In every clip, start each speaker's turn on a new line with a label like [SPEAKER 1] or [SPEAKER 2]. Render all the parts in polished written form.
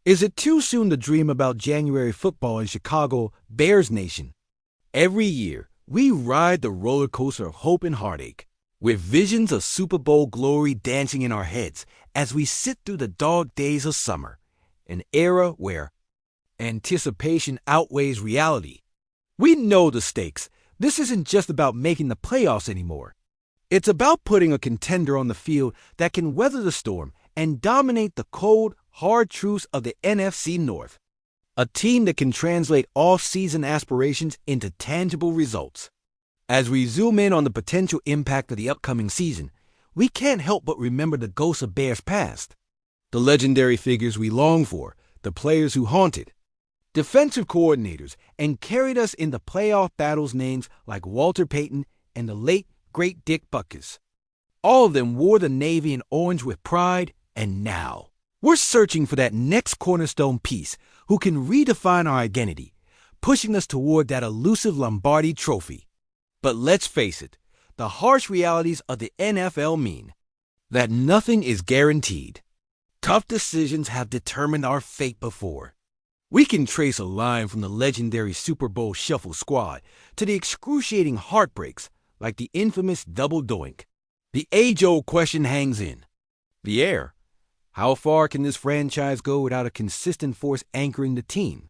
[SPEAKER 1] Is it too soon to dream about January football in Chicago, Bears Nation? Every year, we ride the roller coaster of hope and heartache, with visions of Super Bowl glory dancing in our heads as we sit through the dog days of summer, an era where anticipation outweighs reality. We know the stakes. This isn't just about making the playoffs anymore. It's about putting a contender on the field that can weather the storm and dominate the cold, hard truths of the NFC North. A team that can translate off-season aspirations into tangible results. As we zoom in on the potential impact of the upcoming season, we can't help but remember the ghosts of Bears past. The legendary figures we long for, the players who haunted, defensive coordinators, and carried us into playoff battles, names like Walter Payton and the late, great Dick Butkus. All of them wore the navy and orange with pride, and now we're searching for that next cornerstone piece who can redefine our identity, pushing us toward that elusive Lombardi trophy. But let's face it, the harsh realities of the NFL mean that nothing is guaranteed. Tough decisions have determined our fate before. We can trace a line from the legendary Super Bowl Shuffle squad to the excruciating heartbreaks like the infamous double doink. The age-old question hangs in the air. How far can this franchise go without a consistent force anchoring the team?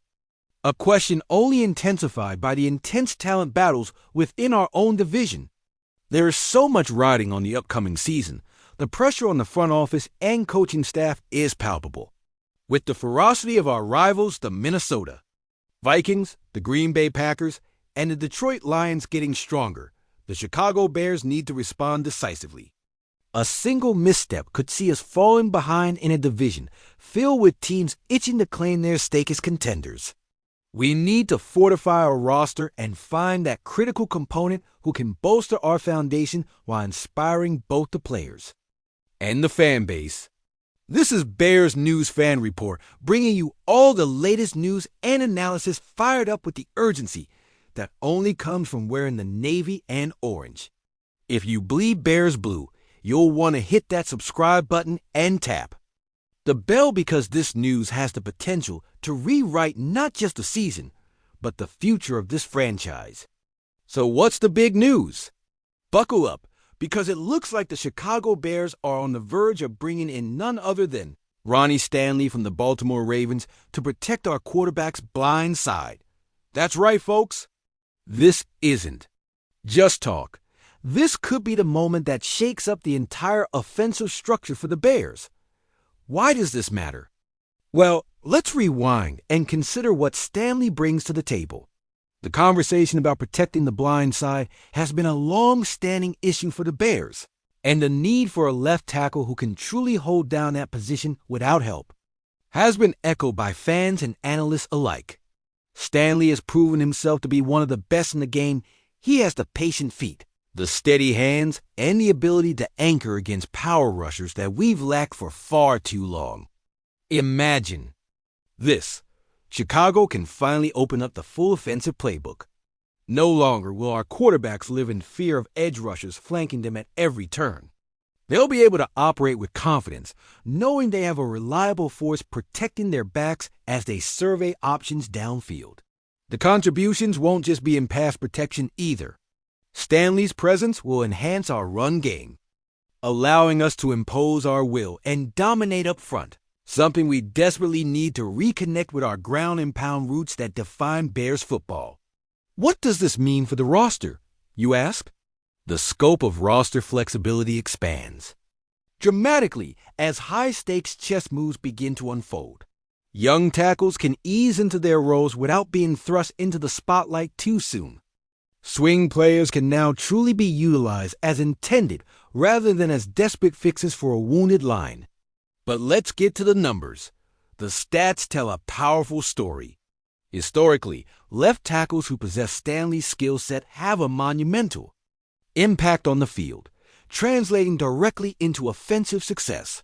[SPEAKER 1] A question only intensified by the intense talent battles within our own division. There is so much riding on the upcoming season. The pressure on the front office and coaching staff is palpable. With the ferocity of our rivals, the Minnesota Vikings, the Green Bay Packers, and the Detroit Lions getting stronger, the Chicago Bears need to respond decisively. A single misstep could see us falling behind in a division filled with teams itching to claim their stake as contenders. We need to fortify our roster and find that critical component who can bolster our foundation while inspiring both the players and the fan base. This is Bears News Fan Report, bringing you all the latest news and analysis fired up with the urgency that only comes from wearing the navy and orange. If you bleed Bears blue, you'll want to hit that subscribe button and tap the bell, because this news has the potential to rewrite not just the season, but the future of this franchise. So what's the big news? Buckle up, because it looks like the Chicago Bears are on the verge of bringing in none other than Ronnie Stanley from the Baltimore Ravens to protect our quarterback's blind side. That's right, folks. This isn't just talk. This could be the moment that shakes up the entire offensive structure for the Bears. Why does this matter? Well, let's rewind and consider what Stanley brings to the table. The conversation about protecting the blind side has been a long-standing issue for the Bears, and the need for a left tackle who can truly hold down that position without help has been echoed by fans and analysts alike. Stanley has proven himself to be one of the best in the game. He has the patient feet, the steady hands, and the ability to anchor against power rushers that we've lacked for far too long. Imagine this. Chicago can finally open up the full offensive playbook. No longer will our quarterbacks live in fear of edge rushers flanking them at every turn. They'll be able to operate with confidence, knowing they have a reliable force protecting their backs as they survey options downfield. The contributions won't just be in pass protection either. Stanley's presence will enhance our run game, allowing us to impose our will and dominate up front, something we desperately need to reconnect with our ground and pound roots that define Bears football. What does this mean for the roster, you ask? The scope of roster flexibility expands dramatically as high-stakes chess moves begin to unfold. Young tackles can ease into their roles without being thrust into the spotlight too soon. Swing players can now truly be utilized as intended rather than as desperate fixes for a wounded line. But let's get to the numbers. The stats tell a powerful story. Historically, left tackles who possess Stanley's skill set have a monumental impact on the field, translating directly into offensive success.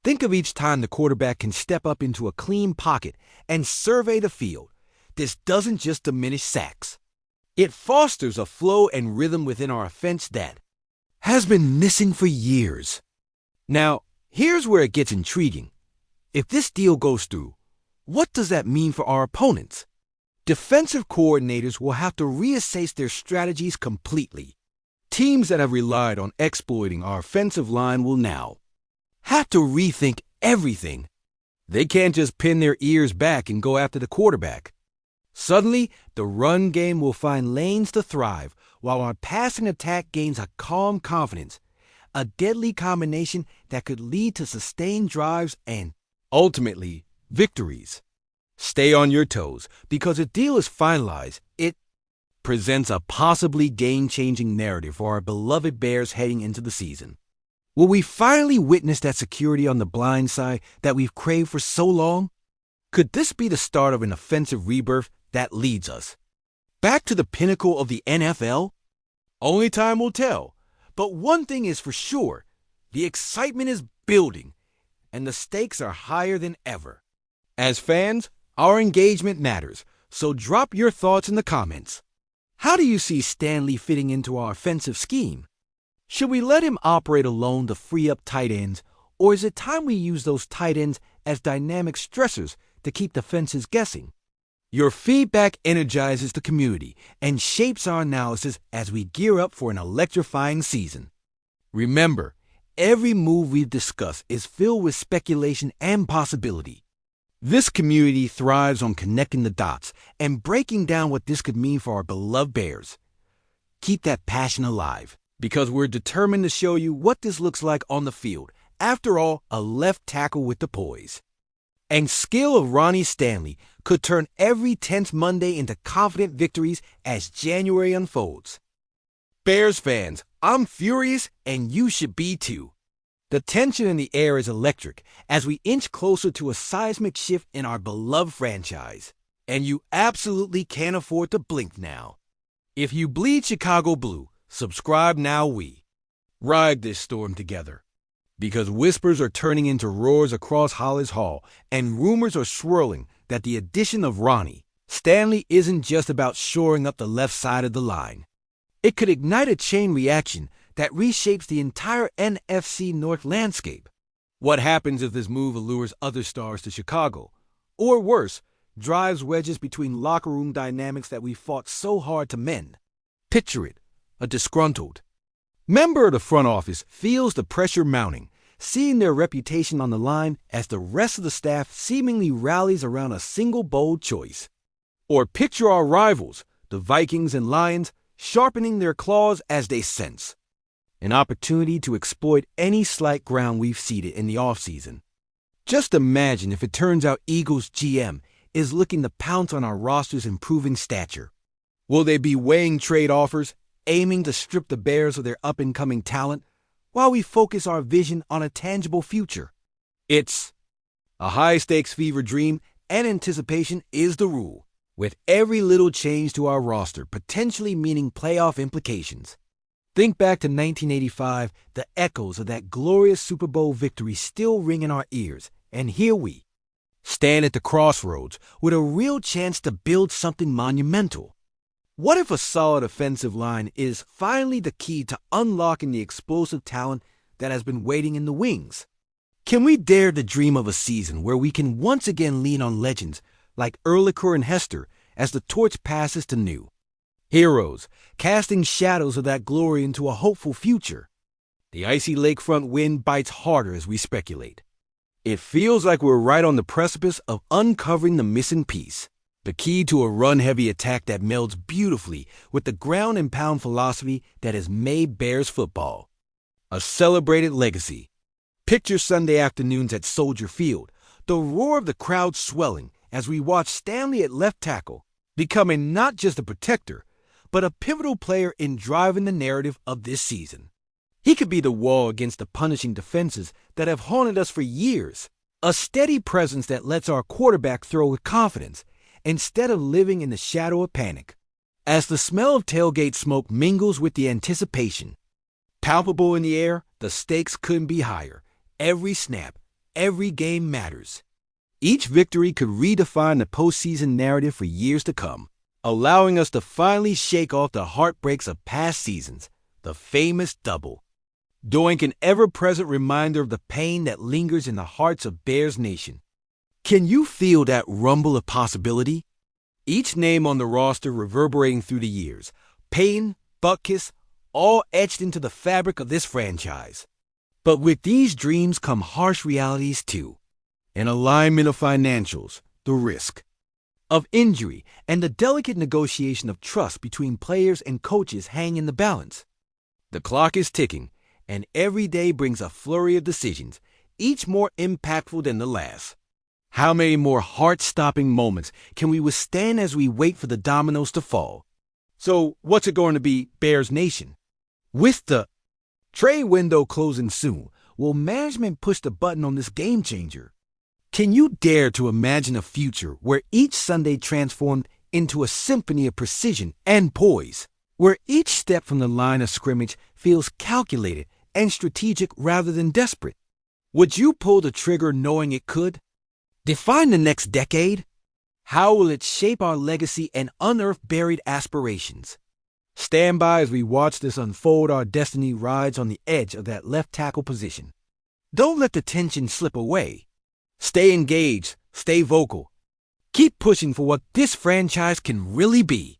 [SPEAKER 1] Think of each time the quarterback can step up into a clean pocket and survey the field. This doesn't just diminish sacks. It fosters a flow and rhythm within our offense that has been missing for years. Now, here's where it gets intriguing. If this deal goes through, What does that mean for our opponents? Defensive coordinators will have to reassess their strategies completely. Teams that have relied on exploiting our offensive line will now have to rethink everything. They can't just pin their ears back and go after the quarterback. Suddenly, the run game will find lanes to thrive, while our passing attack gains a calm confidence, a deadly combination that could lead to sustained drives and, ultimately, victories. Stay on your toes, because the deal is finalized. It presents a possibly game-changing narrative for our beloved Bears heading into the season. Will we finally witness that security on the blind side that we've craved for so long? Could this be the start of an offensive rebirth that leads us back to the pinnacle of the NFL? Only time will tell, but one thing is for sure, the excitement is building, and the stakes are higher than ever. As fans, our engagement matters, so drop your thoughts in the comments. How do you see Stanley fitting into our offensive scheme? Should we let him operate alone to free up tight ends, or is it time we use those tight ends as dynamic stressors to keep defenses guessing? Your feedback energizes the community and shapes our analysis as we gear up for an electrifying season. Remember, every move we've discussed is filled with speculation and possibility. This community thrives on connecting the dots and breaking down what this could mean for our beloved Bears. Keep that passion alive, because we're determined to show you what this looks like on the field. After all, a left tackle with the poise and skill of Ronnie Stanley could turn every tense Monday into confident victories as January unfolds. Bears fans, I'm furious and you should be too. The tension in the air is electric as we inch closer to a seismic shift in our beloved franchise. And you absolutely can't afford to blink now. If you bleed Chicago blue, subscribe now. We ride this storm together. Because whispers are turning into roars across Hollis Hall, and rumors are swirling that the addition of Ronnie Stanley isn't just about shoring up the left side of the line. It could ignite a chain reaction that reshapes the entire NFC North landscape. What happens if this move allures other stars to Chicago? Or worse, drives wedges between locker room dynamics that we fought so hard to mend? Picture it, a disgruntled member of the front office feels the pressure mounting, seeing their reputation on the line as the rest of the staff seemingly rallies around a single bold choice. Or picture our rivals, the Vikings and Lions, sharpening their claws as they sense an opportunity to exploit any slight ground we've ceded in the offseason. Just imagine if it turns out Eagles GM is looking to pounce on our roster's improving stature. Will they be weighing trade offers, aiming to strip the Bears of their up-and-coming talent, while we focus our vision on a tangible future? It's a high-stakes fever dream, and anticipation is the rule, with every little change to our roster potentially meaning playoff implications. Think back to 1985, the echoes of that glorious Super Bowl victory still ring in our ears, and here we stand at the crossroads with a real chance to build something monumental. What if a solid offensive line is finally the key to unlocking the explosive talent that has been waiting in the wings? Can we dare to dream of a season where we can once again lean on legends like Ehrlicher and Hester as the torch passes to new heroes, casting shadows of that glory into a hopeful future? The icy lakefront wind bites harder as we speculate. It feels like we're right on the precipice of uncovering the missing piece, the key to a run-heavy attack that melds beautifully with the ground-and-pound philosophy that has made Bears football a celebrated legacy. Picture Sunday afternoons at Soldier Field, the roar of the crowd swelling as we watch Stanley at left tackle, becoming not just a protector, but a pivotal player in driving the narrative of this season. He could be the wall against the punishing defenses that have haunted us for years, a steady presence that lets our quarterback throw with confidence instead of living in the shadow of panic. As the smell of tailgate smoke mingles with the anticipation, palpable in the air, the stakes couldn't be higher. Every snap, every game matters. Each victory could redefine the postseason narrative for years to come, allowing us to finally shake off the heartbreaks of past seasons, the famous double. Doink an ever-present reminder of the pain that lingers in the hearts of Bears Nation. Can you feel that rumble of possibility? Each name on the roster reverberating through the years, Peyton, Butkus, all etched into the fabric of this franchise. But with these dreams come harsh realities too. An alignment of financials, the risk of injury, and the delicate negotiation of trust between players and coaches hang in the balance. The clock is ticking, and every day brings a flurry of decisions, each more impactful than the last. How many more heart-stopping moments can we withstand as we wait for the dominoes to fall? So, what's it going to be, Bears Nation? With the trade window closing soon, will management push the button on this game changer? Can you dare to imagine a future where each Sunday transformed into a symphony of precision and poise, where each step from the line of scrimmage feels calculated and strategic rather than desperate? Would you pull the trigger knowing it could define the next decade? How will it shape our legacy and unearth buried aspirations? Stand by as we watch this unfold. Our destiny rides on the edge of that left tackle position. Don't let the tension slip away. Stay engaged, stay vocal. Keep pushing for what this franchise can really be.